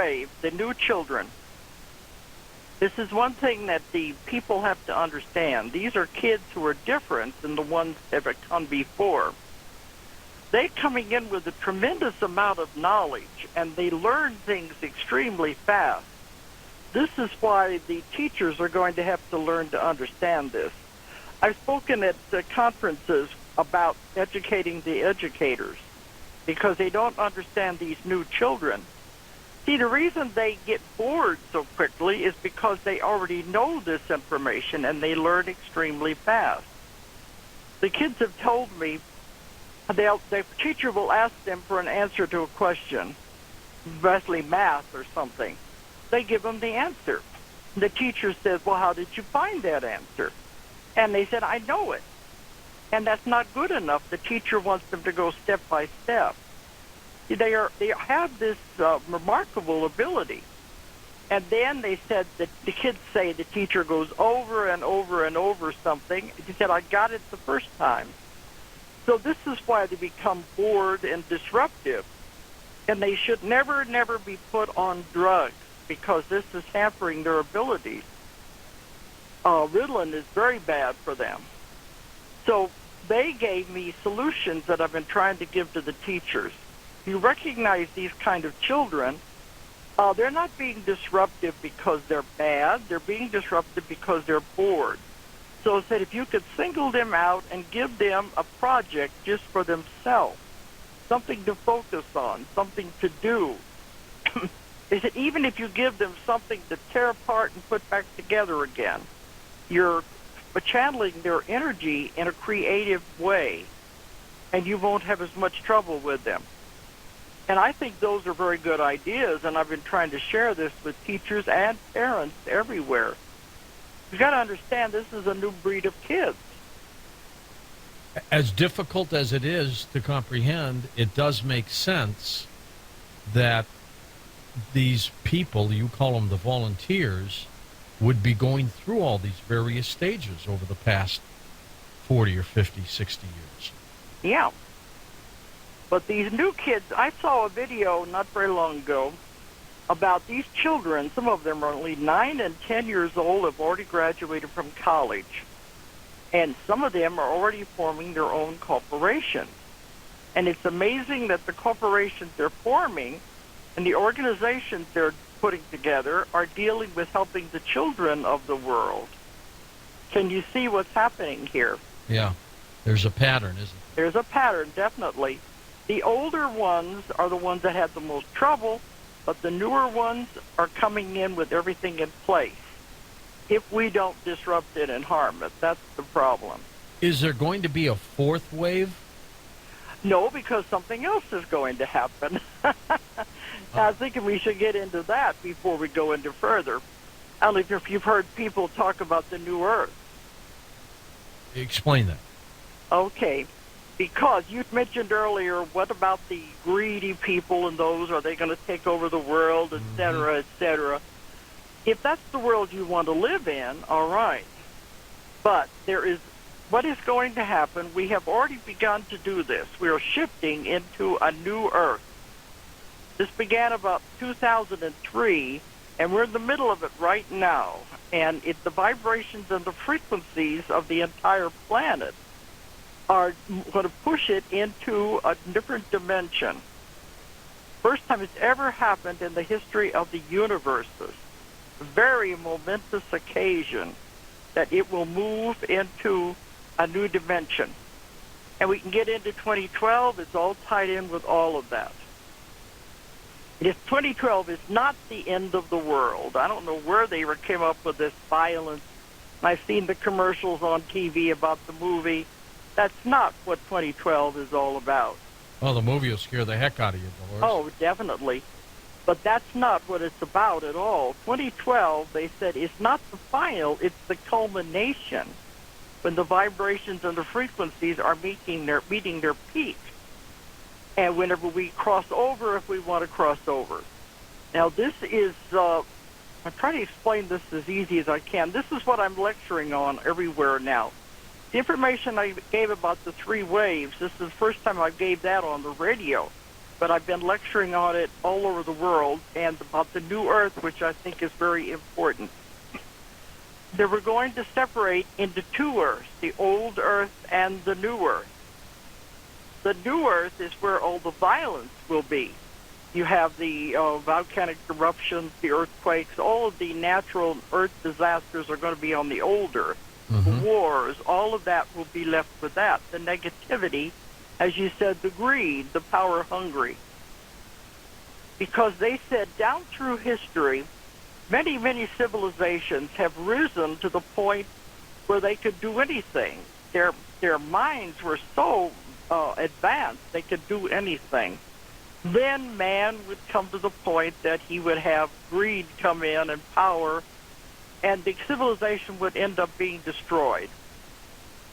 wave, the new children, this is one thing that the people have to understand. These are kids who are different than the ones that have come before. They're coming in with a tremendous amount of knowledge, and they learn things extremely fast. This is why the teachers are going to have to learn to understand this. I've spoken at conferences about educating the educators because they don't understand these new children. See, the reason they get bored so quickly is because they already know this information and they learn extremely fast. The kids have told me the teacher will ask them for an answer to a question, especially math or something. They give them the answer. The teacher says, well, how did you find that answer? And they said, I know it. And that's not good enough. The teacher wants them to go step by step. They have this remarkable ability. And then they said that the kids say the teacher goes over and over and over something. He said, I got it the first time. So this is why they become bored and disruptive. And they should never, never be put on drugs because this is hampering their abilities. Ritalin is very bad for them. So they gave me solutions that I've been trying to give to the teachers. You recognize these kind of children, they're not being disruptive because they're bad. They're being disruptive because they're bored. So I said if you could single them out and give them a project just for themselves, something to focus on, something to do. They said even if you give them something to tear apart and put back together again, you're channeling their energy in a creative way, and you won't have as much trouble with them. And I think those are very good ideas, and I've been trying to share this with teachers and parents everywhere. You've got to understand this is a new breed of kids. As difficult as it is to comprehend, it does make sense that these people, you call them the volunteers, would be going through all these various stages over the past 40 or 50, 60 years. Yeah. But these new kids, I saw a video not very long ago about these children. Some of them are only 9 and 10 years old, have already graduated from college. And some of them are already forming their own corporations. And it's amazing that the corporations they're forming and the organizations they're putting together are dealing with helping the children of the world. Can you see what's happening here? Yeah. There's a pattern, isn't there? There's a pattern, definitely. The older ones are the ones that had the most trouble, but the newer ones are coming in with everything in place. If we don't disrupt it and harm it, that's the problem. Is there going to be a fourth wave? No, because something else is going to happen. I was thinking we should get into that before we go into further. I don't know if you've heard people talk about the new Earth. Explain that. Okay. Because you mentioned earlier, what about the greedy people and those? Are they going to take over the world, et cetera, et cetera? If that's the world you want to live in, all right. But what is going to happen, we have already begun to do this. We are shifting into a new Earth. This began about 2003, and we're in the middle of it right now. And the vibrations and the frequencies of the entire planet are going to push it into a different dimension. First time it's ever happened in the history of the universes. Very momentous occasion that it will move into a new dimension. And we can get into 2012. It's all tied in with all of that. 2012 is not the end of the world. I don't know where they came up with this violence. I've seen the commercials on TV about the movie. That's not what 2012 is all about. Well, the movie will scare the heck out of you, Delores. Oh, definitely. But that's not what it's about at all. 2012, they said, is not the final, it's the culmination when the vibrations and the frequencies are meeting their peak. And whenever we cross over, if we want to cross over. Now, this is, I'm trying to explain this as easy as I can. This is what I'm lecturing on everywhere now. The information I gave about the 3 waves, this is the first time I gave that on the radio. but I've been lecturing on it all over the world, and about the new Earth, which I think is very important. They were going to separate into two Earths, the old Earth and the new Earth. The new Earth is where all the violence will be. You have the volcanic eruptions, the earthquakes, all of the natural Earth disasters are going to be on the old Earth. The wars, all of that will be left with that. The negativity, as you said, the greed, the power hungry. Because they said down through history, many, many civilizations have risen to the point where they could do anything. Their minds were so advanced, they could do anything. Then man would come to the point that he would have greed come in and power, and the civilization would end up being destroyed.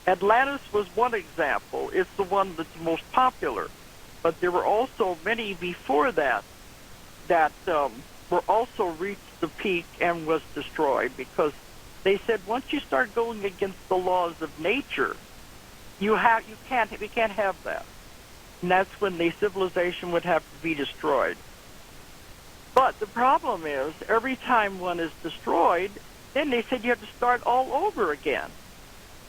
Atlantis was one example. It's the one that's the most popular. But there were also many before that were also reached the peak and was destroyed, because they said once you start going against the laws of nature, we can't have that. And that's when the civilization would have to be destroyed. But the problem is, every time one is destroyed, then they said you have to start all over again.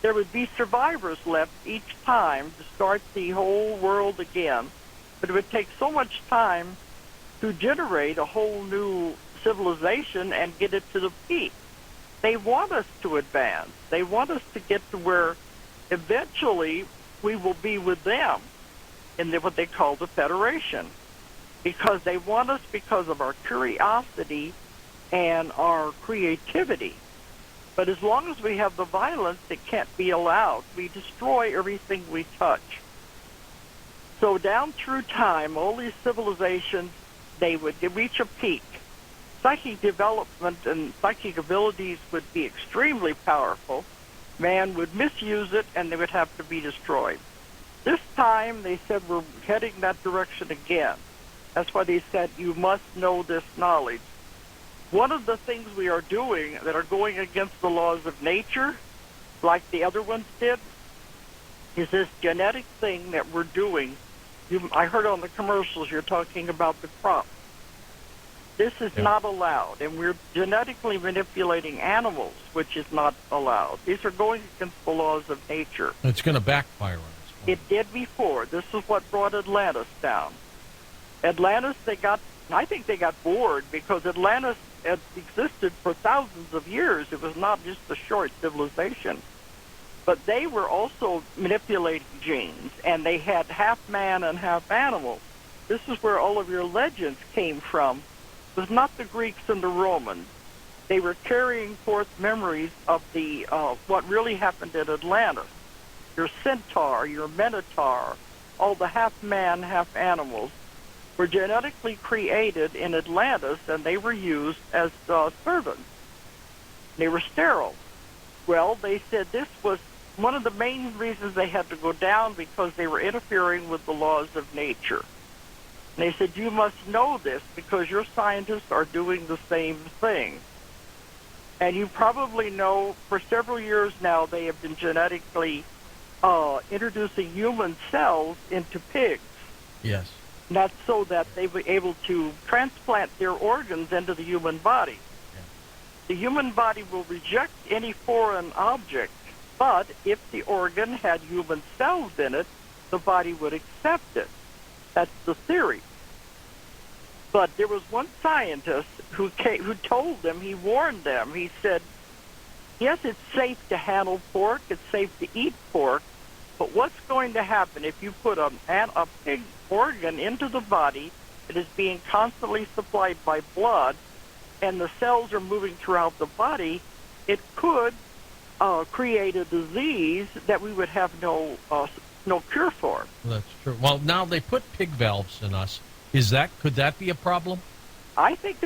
There would be survivors left each time to start the whole world again, but it would take so much time to generate a whole new civilization and get it to the peak. They want us to advance. They want us to get to where eventually we will be with them in what they call the Federation, because they want us because of our curiosity and our creativity. But as long as we have the violence, it can't be allowed. We destroy everything we touch. So down through time, all these civilizations, they would reach a peak. Psychic development and psychic abilities would be extremely powerful. Man would misuse it, and they would have to be destroyed. This time, they said, we're heading that direction again. That's why they said, you must know this knowledge. One of the things we are doing that are going against the laws of nature, like the other ones did, is this genetic thing that we're doing. I heard on the commercials you're talking about the crop. This is not allowed, and we're genetically manipulating animals, which is not allowed. These are going against the laws of nature. It's going to backfire on us. It did before. This is what brought Atlantis down. Atlantis, I think they got bored, because Atlantis had existed for thousands of years. It was not just a short civilization. But they were also manipulating genes, and they had half man and half animal. This is where all of your legends came from. It was not the Greeks and the Romans. They were carrying forth memories of the what really happened at Atlantis. Your centaur, your minotaur, all the half man, half animals were genetically created in Atlantis, and they were used as servants. They were sterile. Well, they said this was one of the main reasons they had to go down, because they were interfering with the laws of nature. And they said, you must know this, because your scientists are doing the same thing. And you probably know, for several years now, they have been genetically introducing human cells into pigs. Yes. And that's so that they were able to transplant their organs into the human body. Yeah. The human body will reject any foreign object, but if the organ had human cells in it, the body would accept it. That's the theory. But there was one scientist who told them, he warned them, he said, yes, it's safe to handle pork, it's safe to eat pork, but what's going to happen if you put a pig organ into the body that is being constantly supplied by blood, and the cells are moving throughout the body? It could create a disease that we would have no cure for. That's true. Well, now they put pig valves in us. Could that be a problem? I think